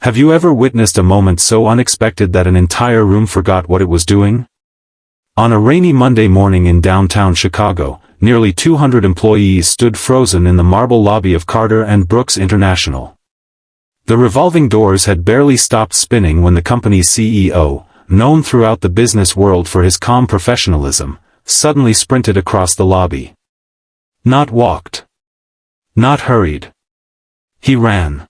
Have you ever witnessed a moment so unexpected that an entire room forgot what it was doing? On a rainy Monday morning in downtown Chicago, nearly 200 employees stood frozen in the marble lobby of Carter & Brooks International. The revolving doors had barely stopped spinning when the company's CEO, known throughout the business world for his calm professionalism, suddenly sprinted across the lobby. Not walked. Not hurried. He ran.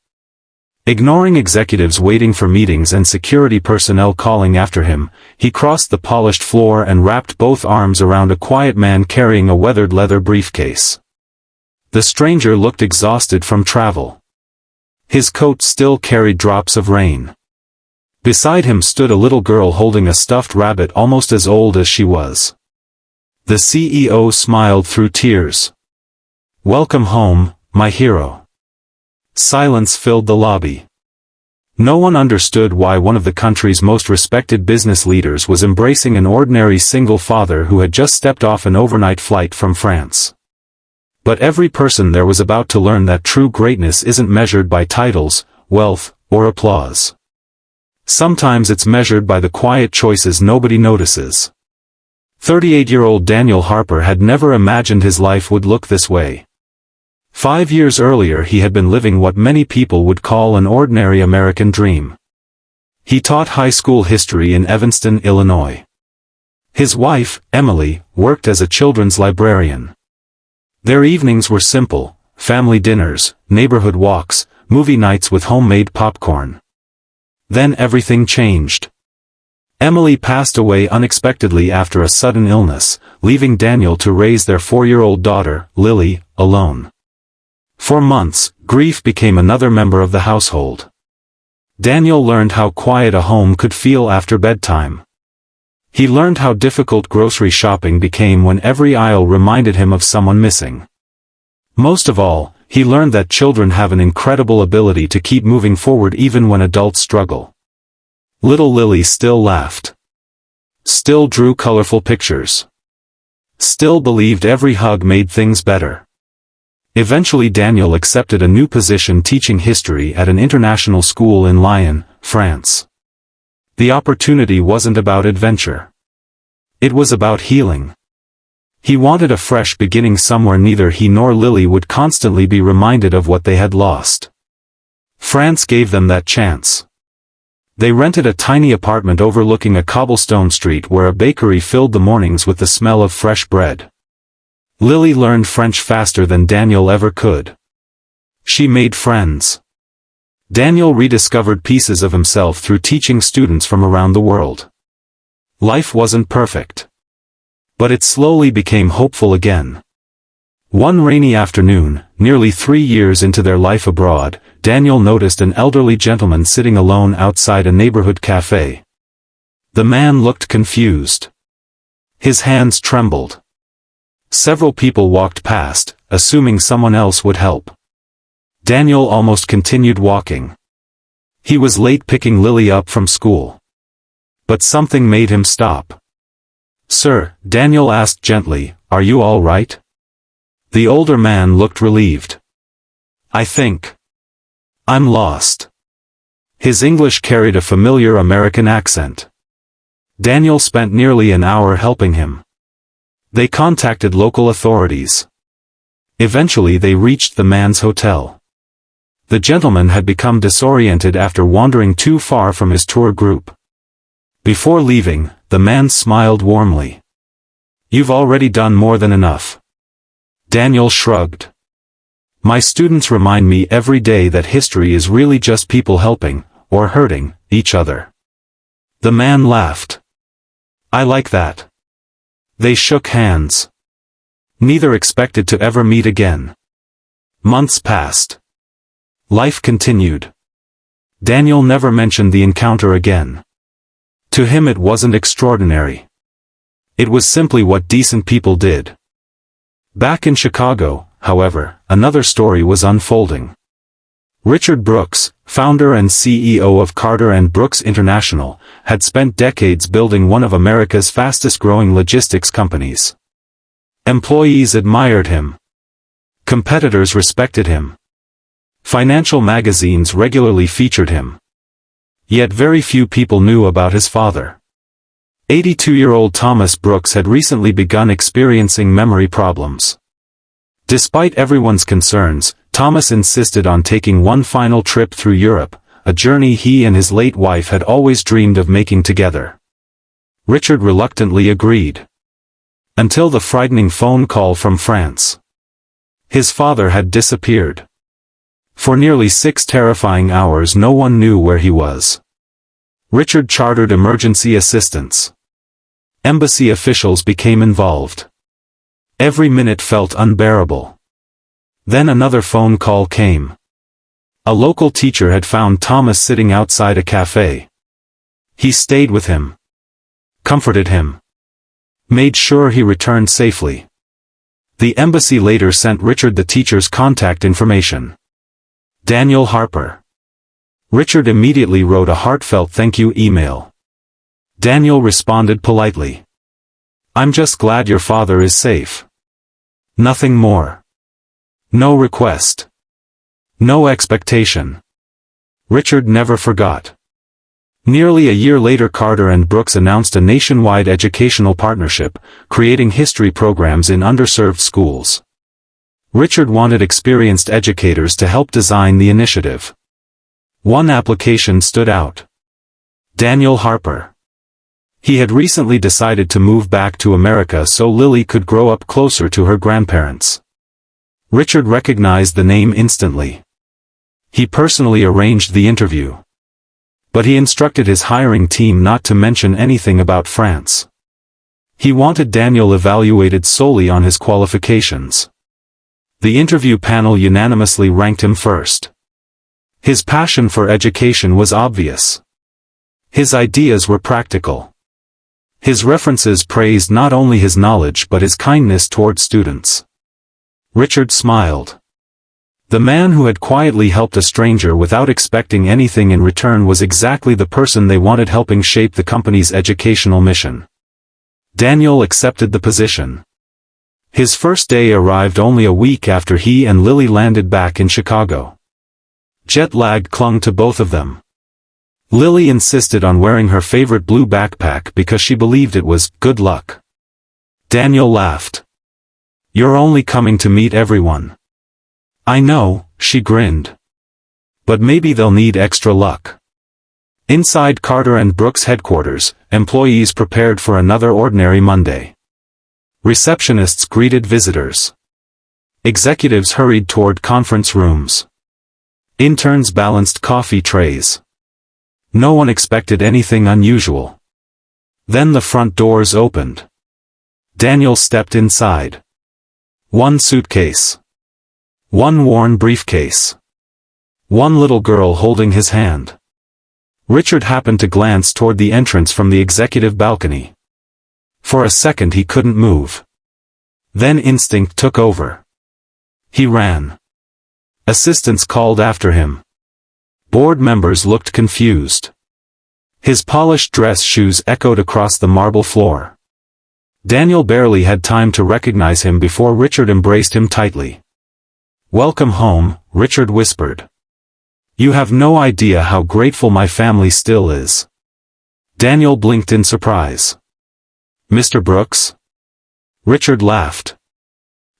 Ignoring executives waiting for meetings and security personnel calling after him, he crossed the polished floor and wrapped both arms around a quiet man carrying a weathered leather briefcase. The stranger looked exhausted from travel. His coat still carried drops of rain. Beside him stood a little girl holding a stuffed rabbit almost as old as she was. The CEO smiled through tears. "Welcome home, my hero." Silence filled the lobby. No one understood why one of the country's most respected business leaders was embracing an ordinary single father who had just stepped off an overnight flight from France. But every person there was about to learn that true greatness isn't measured by titles, wealth, or applause. Sometimes it's measured by the quiet choices nobody notices. 38-year-old Daniel Harper had never imagined his life would look this way. 5 years earlier he had been living what many people would call an ordinary American dream. He taught high school history in Evanston, Illinois. His wife, Emily, worked as a children's librarian. Their evenings were simple: family dinners, neighborhood walks, movie nights with homemade popcorn. Then everything changed. Emily passed away unexpectedly after a sudden illness, leaving Daniel to raise their 4-year-old daughter, Lily, alone. For months, grief became another member of the household. Daniel learned how quiet a home could feel after bedtime. He learned how difficult grocery shopping became when every aisle reminded him of someone missing. Most of all, he learned that children have an incredible ability to keep moving forward even when adults struggle. Little Lily still laughed. Still drew colorful pictures. Still believed every hug made things better. Eventually Daniel accepted a new position teaching history at an international school in Lyon, France. The opportunity wasn't about adventure. It was about healing. He wanted a fresh beginning somewhere neither he nor Lily would constantly be reminded of what they had lost. France gave them that chance. They rented a tiny apartment overlooking a cobblestone street where a bakery filled the mornings with the smell of fresh bread. Lily learned French faster than Daniel ever could. She made friends. Daniel rediscovered pieces of himself through teaching students from around the world. Life wasn't perfect. But it slowly became hopeful again. One rainy afternoon, nearly 3 years into their life abroad, Daniel noticed an elderly gentleman sitting alone outside a neighborhood cafe. The man looked confused. His hands trembled. Several people walked past, assuming someone else would help. Daniel almost continued walking. He was late picking Lily up from school. But something made him stop. "Sir," Daniel asked gently, "are you all right?" The older man looked relieved. I'm lost." His English carried a familiar American accent. Daniel spent nearly an hour helping him. They contacted local authorities. Eventually they reached the man's hotel. The gentleman had become disoriented after wandering too far from his tour group. Before leaving, the man smiled warmly. "You've already done more than enough." Daniel shrugged. "My students remind me every day that history is really just people helping, or hurting, each other." The man laughed. "I like that." They shook hands. Neither expected to ever meet again. Months passed. Life continued. Daniel never mentioned the encounter again. To him it wasn't extraordinary. It was simply what decent people did. Back in Chicago, however, another story was unfolding. Richard Brooks, founder and CEO of Carter & Brooks International, had spent decades building one of America's fastest-growing logistics companies. Employees admired him. Competitors respected him. Financial magazines regularly featured him. Yet very few people knew about his father. 82-year-old Thomas Brooks had recently begun experiencing memory problems. Despite everyone's concerns, Thomas insisted on taking one final trip through Europe, a journey he and his late wife had always dreamed of making together. Richard reluctantly agreed. Until the frightening phone call from France. His father had disappeared. For nearly 6 terrifying hours no one knew where he was. Richard chartered emergency assistance. Embassy officials became involved. Every minute felt unbearable. Then another phone call came. A local teacher had found Thomas sitting outside a cafe. He stayed with him. Comforted him. Made sure he returned safely. The embassy later sent Richard the teacher's contact information. Daniel Harper. Richard immediately wrote a heartfelt thank you email. Daniel responded politely. "I'm just glad your father is safe. Nothing more. No request. No expectation." Richard never forgot. Nearly a year later Carter and Brooks announced a nationwide educational partnership, creating history programs in underserved schools. Richard wanted experienced educators to help design the initiative. One application stood out. Daniel Harper. He had recently decided to move back to America so Lily could grow up closer to her grandparents. Richard recognized the name instantly. He personally arranged the interview. But he instructed his hiring team not to mention anything about France. He wanted Daniel evaluated solely on his qualifications. The interview panel unanimously ranked him first. His passion for education was obvious. His ideas were practical. His references praised not only his knowledge but his kindness toward students. Richard smiled. The man who had quietly helped a stranger without expecting anything in return was exactly the person they wanted helping shape the company's educational mission. Daniel accepted the position. His first day arrived only a week after he and Lily landed back in Chicago. Jet lag clung to both of them. Lily insisted on wearing her favorite blue backpack because she believed it was good luck. Daniel laughed. "You're only coming to meet everyone." "I know," she grinned. "But maybe they'll need extra luck." Inside Carter and Brooks' headquarters, employees prepared for another ordinary Monday. Receptionists greeted visitors. Executives hurried toward conference rooms. Interns balanced coffee trays. No one expected anything unusual. Then the front doors opened. Daniel stepped inside. One suitcase. One worn briefcase. One little girl holding his hand. Richard happened to glance toward the entrance from the executive balcony. For a second he couldn't move. Then instinct took over. He ran. Assistants called after him. Board members looked confused. His polished dress shoes echoed across the marble floor. Daniel barely had time to recognize him before Richard embraced him tightly. "Welcome home," Richard whispered. "You have no idea how grateful my family still is." Daniel blinked in surprise. "Mr. Brooks?" Richard laughed.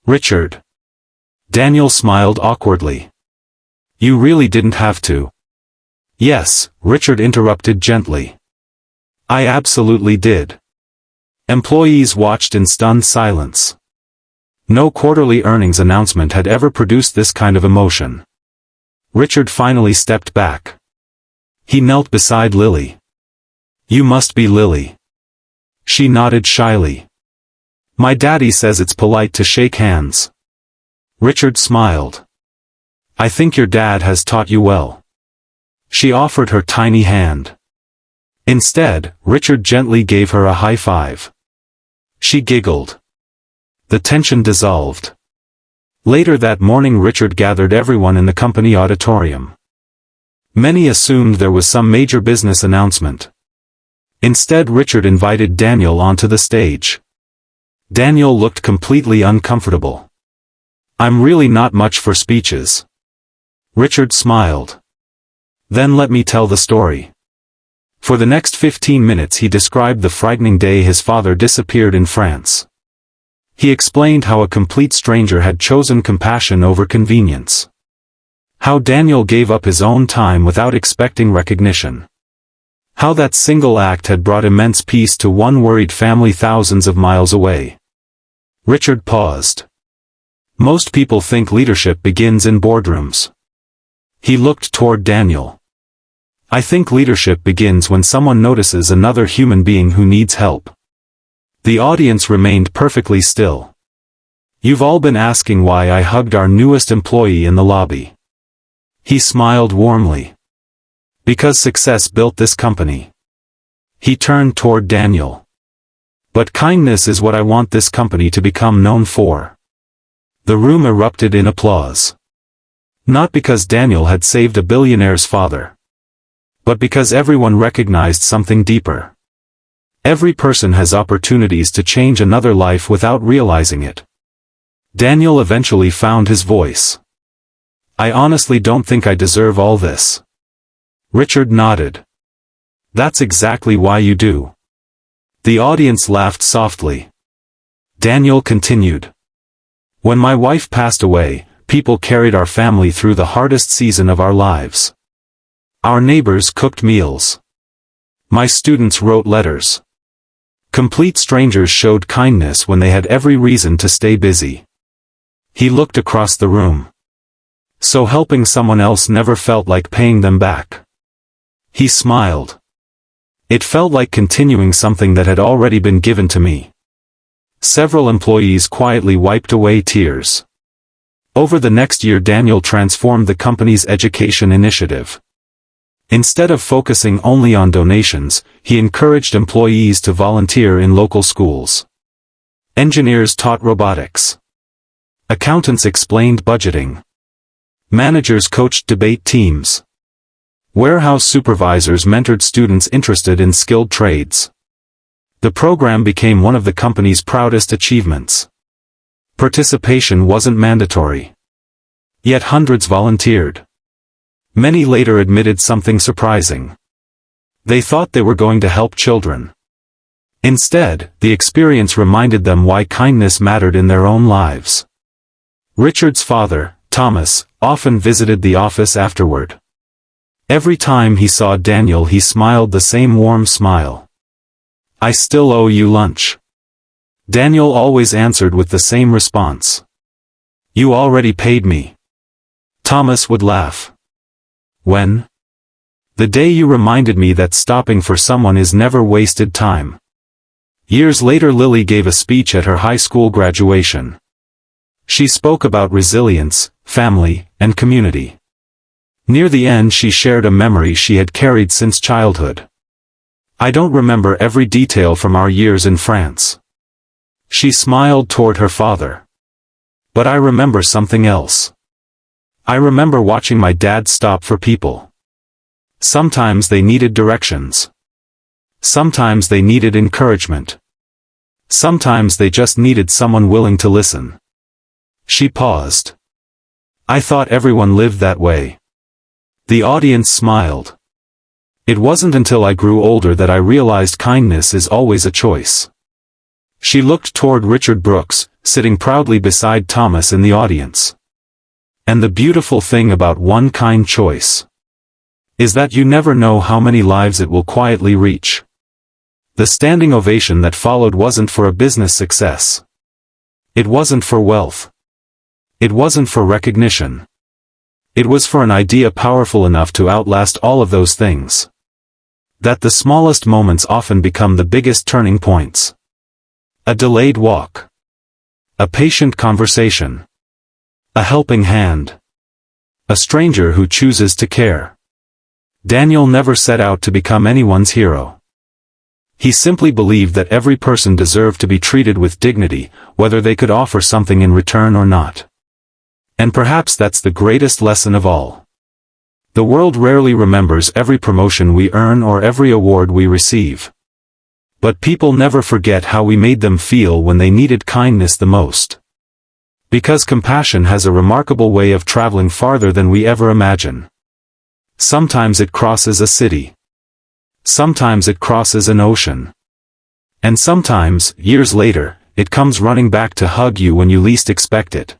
"Richard." Daniel smiled awkwardly. "You really didn't have to." "Yes," Richard interrupted gently. "I absolutely did." Employees watched in stunned silence. No quarterly earnings announcement had ever produced this kind of emotion. Richard finally stepped back. He knelt beside Lily. "You must be Lily." She nodded shyly. "My daddy says it's polite to shake hands." Richard smiled. "I think your dad has taught you well." She offered her tiny hand. Instead, Richard gently gave her a high five. She giggled. The tension dissolved. Later that morning Richard gathered everyone in the company auditorium. Many assumed there was some major business announcement. Instead Richard invited Daniel onto the stage. Daniel looked completely uncomfortable. "I'm really not much for speeches." Richard smiled. "Then let me tell the story." For the next 15 minutes he described the frightening day his father disappeared in France. He explained how a complete stranger had chosen compassion over convenience. How Daniel gave up his own time without expecting recognition. How that single act had brought immense peace to one worried family thousands of miles away. Richard paused. Most people think leadership begins in boardrooms. He looked toward Daniel. I think leadership begins when someone notices another human being who needs help. The audience remained perfectly still. You've all been asking why I hugged our newest employee in the lobby. He smiled warmly. Because success built this company. He turned toward Daniel. But kindness is what I want this company to become known for. The room erupted in applause. Not because Daniel had saved a billionaire's father. But because everyone recognized something deeper. Every person has opportunities to change another life without realizing it. Daniel eventually found his voice. I honestly don't think I deserve all this. Richard nodded. That's exactly why you do. The audience laughed softly. Daniel continued. When my wife passed away, people carried our family through the hardest season of our lives. Our neighbors cooked meals. My students wrote letters. Complete strangers showed kindness when they had every reason to stay busy. He looked across the room. So helping someone else never felt like paying them back. He smiled. It felt like continuing something that had already been given to me. Several employees quietly wiped away tears. Over the next year Daniel transformed the company's education initiative. Instead of focusing only on donations, he encouraged employees to volunteer in local schools. Engineers taught robotics. Accountants explained budgeting. Managers coached debate teams. Warehouse supervisors mentored students interested in skilled trades. The program became one of the company's proudest achievements. Participation wasn't mandatory. Yet hundreds volunteered. Many later admitted something surprising. They thought they were going to help children. Instead, the experience reminded them why kindness mattered in their own lives. Richard's father, Thomas, often visited the office afterward. Every time he saw Daniel he smiled the same warm smile. I still owe you lunch. Daniel always answered with the same response. You already paid me. Thomas would laugh. When? The day you reminded me that stopping for someone is never wasted time. Years later Lily gave a speech at her high school graduation. She spoke about resilience, family, and community. Near the end she shared a memory she had carried since childhood. I don't remember every detail from our years in France. She smiled toward her father. But I remember something else. I remember watching my dad stop for people. Sometimes they needed directions. Sometimes they needed encouragement. Sometimes they just needed someone willing to listen. She paused. I thought everyone lived that way. The audience smiled. It wasn't until I grew older that I realized kindness is always a choice. She looked toward Richard Brooks, sitting proudly beside Thomas in the audience. And the beautiful thing about one kind choice is that you never know how many lives it will quietly reach. The standing ovation that followed wasn't for a business success. It wasn't for wealth. It wasn't for recognition. It was for an idea powerful enough to outlast all of those things. That the smallest moments often become the biggest turning points. A delayed walk. A patient conversation. A helping hand. A stranger who chooses to care. Daniel never set out to become anyone's hero. He simply believed that every person deserved to be treated with dignity, whether they could offer something in return or not. And perhaps that's the greatest lesson of all. The world rarely remembers every promotion we earn or every award we receive. But people never forget how we made them feel when they needed kindness the most. Because compassion has a remarkable way of traveling farther than we ever imagine. Sometimes it crosses a city. Sometimes it crosses an ocean. And sometimes, years later, it comes running back to hug you when you least expect it.